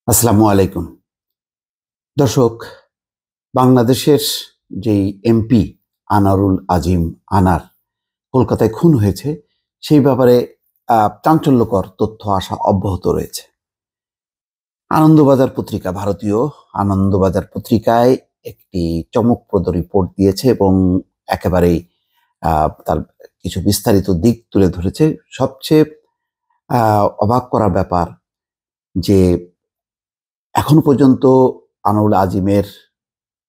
আসসালামু আলাইকুম দর্শক। বাংলাদেশের যেই এমপি আনারুল আজিম আনার কলকাতায় খুন হয়েছে সেই ব্যাপারে চাঞ্চল্যকর তথ্য আসা অব্যাহত রয়েছে। আনন্দবাজার পত্রিকা, ভারতীয় আনন্দবাজার পত্রিকায় একটি চমকপ্রদ রিপোর্ট দিয়েছে এবং একেবারেই তার কিছু বিস্তারিত দিক তুলে ধরেছে। সবচেয়ে অবাক করা ব্যাপার যে এখনো পর্যন্ত আনারুল আজিমের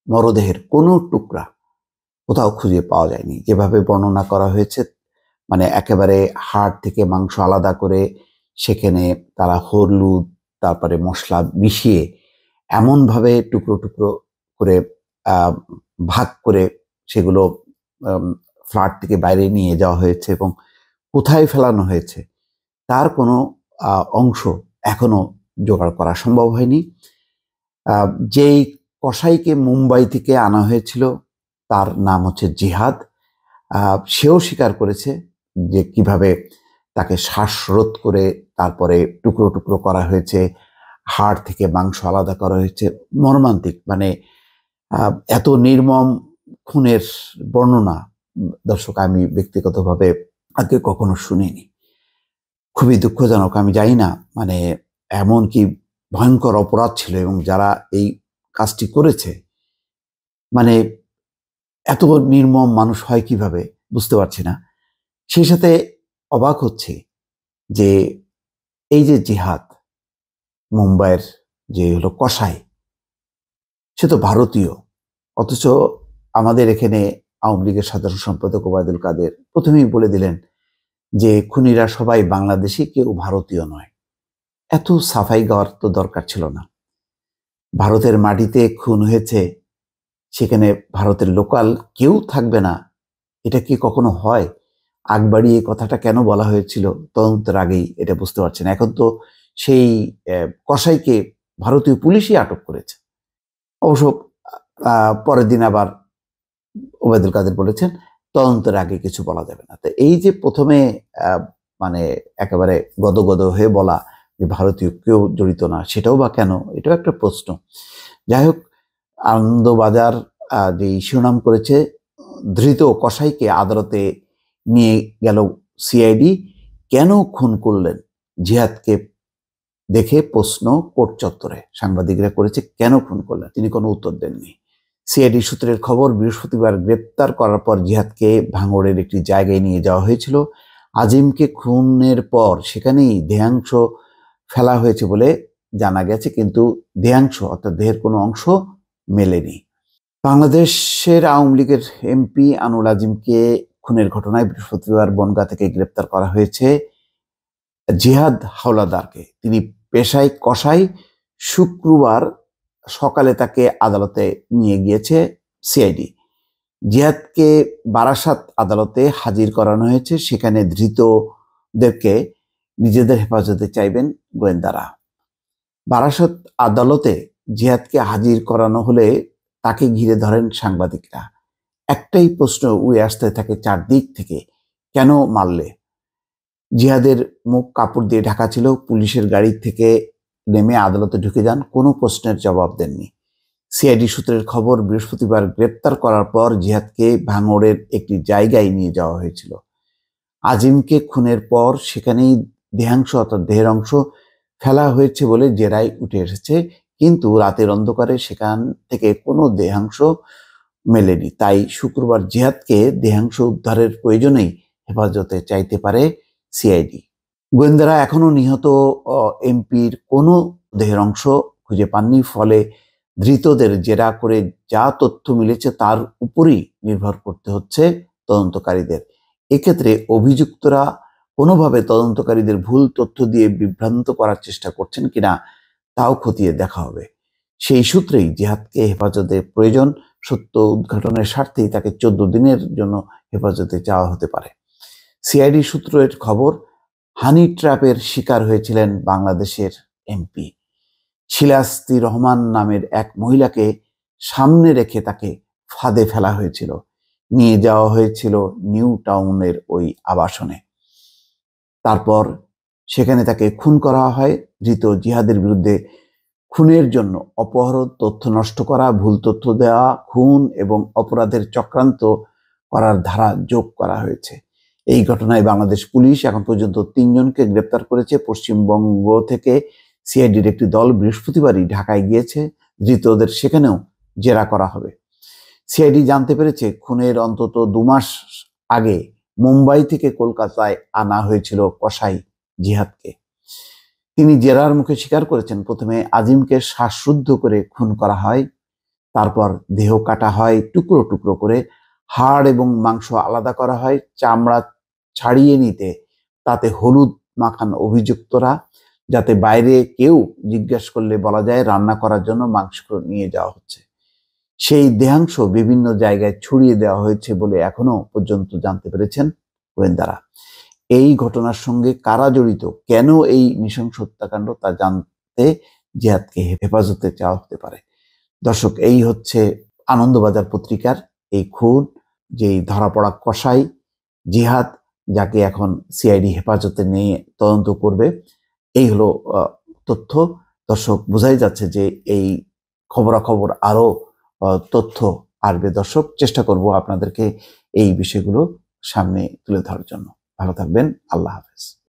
মরদেহের কোনো টুকরা কোথাও খুঁজে পাওয়া যায়নি। যেভাবে বর্ণনা করা হয়েছে, মানে একেবারে হাড় থেকে মাংস আলাদা করে সেখানে তারা হলুদ তারপরে মশলা মিশিয়ে এমনভাবে টুকরো টুকরো করে ভাগ করে সেগুলো ফ্ল্যাট থেকে বাইরে নিয়ে যাওয়া হয়েছে এবং কোথায় ফেলানো হয়েছে তার কোনো অংশ এখনো জোগাড় করা সম্ভব হয়নি। যেই কসাইকে মুম্বাই থেকে আনা হয়েছিল তার নাম হচ্ছে জিহাদ। সেও স্বীকার করেছে যে কিভাবে তাকে শ্বাসরোধ করে তারপরে টুকরো টুকরো করা হয়েছে, হাড় থেকে মাংস আলাদা করা হয়েছে। মর্মান্তিক, মানে এত নির্মম খুনের বর্ণনা দর্শক আমি ব্যক্তিগতভাবে আগে কখনো শুনিনি। খুবই দুঃখজনক। আমি জানি না মানে এমন কি ভয়ঙ্কর অপরাধ ছিল এবং যারা এই কাজটি করেছে, মানে এত নির্মম মানুষ হয় কিভাবে বুঝতে পারছি না। সেই সাথে অবাক হচ্ছে যে এই যে জিহাদ, মুম্বাইয়ের যে হলো কসাই, সে তো ভারতীয়, অথচ আমাদের এখানে আওয়ামী লীগের সাধারণ সম্পাদক ওবায়দুল কাদের প্রথমেই বলে দিলেন যে খুনিরা সবাই বাংলাদেশি, কেউ ভারতীয় নয়। এত সাফাই গাওয়ার তো দরকার ছিল না। ভারতের মাটিতে খুন হয়েছে, সেখানে ভারতের লোকাল কেউ থাকবে না, এটা কি কখনো হয়? আগ বাড়িয়ে কথাটা কেন বলা হয়েছিল তদন্তের আগেই এটা বুঝতে পারছি না। এখন তো সেই কসাইকে ভারতীয় পুলিশই আটক করেছে। অবশ্য পরের দিন আবার ওবায়দুল কাদের বলেছেন তদন্তের আগে কিছু বলা যাবে না। তো এই যে প্রথমে মানে একেবারে গদগদ হয়ে বলা যে ভারতীয় কেউ জড়িত না, সেটাও বা কেন, এটাও একটা প্রশ্ন। যাই হোক, আনন্দবাজার যে শিরোনাম করেছে, ধৃত কসাইকে আদালতে নিয়ে গেল সিআইডি, কেন খুন করলেন জিহাদকে দেখে প্রশ্ন কোর্ট চত্বরে সাংবাদিকরা করেছে, কেন খুন করলেন, তিনি কোনো উত্তর দেননি। সিআইডি সূত্রের খবর, বৃহস্পতিবার গ্রেপ্তার করার পর জিহাদকে ভাঙড়ের একটি জায়গায় নিয়ে যাওয়া হয়েছিল। আজিমকে খুনের পর সেখানেই দেহাংশ ফেলা হয়েছে বলে জানা গেছে, কিন্তু দেহাংশ অর্থাৎ দেহের কোনো অংশ মেলেনি। বাংলাদেশের আওয়ামী লীগের এমপি আনারুল আজিমকে খুনের ঘটনায় বৃহস্পতিবার বনগাঁ থেকে গ্রেপ্তার করা হয়েছে জিহাদ হাওলাদারকে। তিনি পেশায় কসাই। শুক্রবার সকালে তাকে আদালতে নিয়ে গিয়েছে সিআইডি। জিহাদকে বারাসাত আদালতে হাজির করানো হয়েছে। সেখানে ধৃতদেরকে নিজেদের হেফাজতে চাইবেন গোয়েন্দারা। বারাসাত আদালতে জিহাদকে হাজির করানো হলে তাকে ঘিরে ধরেন সাংবাদিকরা। একটাই প্রশ্ন উড়ে আসতে থাকে চারদিক থেকে, কেন মারলে? জিহাদের মুখ কাপড় দিয়ে ঢাকা ছিল। পুলিশের গাড়ি থেকে নেমে আদালতে ঢুকে যান, কোনো প্রশ্নের জবাব দেননি। সিআইডি সূত্রের খবর, বৃহস্পতিবার গ্রেপ্তার করার পর জিহাদকে ভাঙড়ের একটি জায়গায় নিয়ে যাওয়া হয়েছিল। আজিমকে খুনের পর সেখানেই দেহাংশ অর্থাৎ দেহের অংশ ফেলা হয়েছে বলে জেরায় উঠে এসেছে, কিন্তু রাতের অন্ধকারে সেখান থেকে কোনো দেহাংশ মেলেনি। তাই শুক্রবার জিহাদকে দেহাংশ উদ্ধারের প্রয়োজনেই হেফাজতে চাইতে পারে সিআইডি। গোয়েন্দারা এখনো নিহত এমপির কোনো দেহের অংশ খুঁজে পাননি। ফলে ধৃতদের জেরা করে যা তথ্য মিলেছে তার উপরই নির্ভর করতে হচ্ছে তদন্তকারীদের। এক্ষেত্রে অভিযুক্তরা কোনোভাবে তদন্তকারীদের ভুল তথ্য দিয়ে বিভ্রান্ত করার চেষ্টা করছেন কিনা তাও খতিয়ে দেখা হবে। সেই সূত্রেই জিহাদকে হেফাজতে প্রয়োজন। সত্য উদ্ঘাটনের স্বার্থেই তাকে 14 দিনের জন্য হেফাজতে চাওয়া হতে পারে। সিআইডি সূত্রের খবর, হানি ট্র্যাপের শিকার হয়েছিলেন বাংলাদেশের এমপি। শিলাস্তি রহমান নামের এক মহিলাকে সামনে রেখে তাকে ফাঁদে ফেলা হয়েছিল। নিয়ে যাওয়া হয়েছিল নিউ টাউনের ওই আবাসনে। তারপর সেখানে তাকে খুন করা হয়। ধৃত জিহাদের বিরুদ্ধে খুনের জন্য অপহরণ, তথ্য নষ্ট করা, ভুল তথ্য দেওয়া, খুন এবং অপরাধের চক্রান্ত করার ধারা যোগ করা হয়েছে। এই ঘটনায় বাংলাদেশ পুলিশ এখন পর্যন্ত 3 জনকে গ্রেপ্তার করেছে। পশ্চিমবঙ্গ থেকে সিআইডির একটি দল বৃহস্পতিবারই ঢাকায় গিয়েছে। ধৃতদের সেখানেও জেরা করা হবে। সিআইডি জানতে পেরেছে খুনের অন্তত 2 মাস আগে মুম্বাই থেকে কলকাতায় আনা হয়েছিল কসাই জিহাদকে। তিনি জেরার মুখে স্বীকার করেছেন, প্রথমে আজিমকে শ্বাসরুদ্ধ করে খুন করা হয়, তারপর দেহ কাটা হয় টুকরো টুকরো করে, হাড় এবং মাংস আলাদা করা হয়, চামড়া ছাড়িয়ে নিতে তাতে হলুদ মাখান অভিযুক্তরা, যাতে বাইরে কেউ জিজ্ঞাসা করলে বলা যায় রান্না করার জন্য মাংস নিয়ে যাওয়া হচ্ছে। সেই দেহাংশ বিভিন্ন জায়গায় ছড়িয়ে দেওয়া হয়েছে বলে এখনো পর্যন্ত জানতে পেরেছেন গোয়েন্দারা। এই ঘটনার সঙ্গে কারা জড়িত, কেন এই নৃশংস হত্যাকাণ্ড তা জানতে জিহাদকে হেফাজতে চাওয়া হতে পারে। দর্শক, এই হচ্ছে আনন্দবাজার পত্রিকার এই খুন, যেই ধরা পড়া কসাই জিহাদ, যাকে এখন সিআইডি হেফাজতে নিয়ে তদন্ত করবে। এই হলো তথ্য। দর্শক, বোঝাই যাচ্ছে যে এই খবরাখবর আরো তথ্য আসবে। দর্শক, চেষ্টা করব আপনাদেরকে এই বিষয়গুলো সামনে তুলে ধরার জন্য। ভালো থাকবেন। আল্লাহ হাফেজ।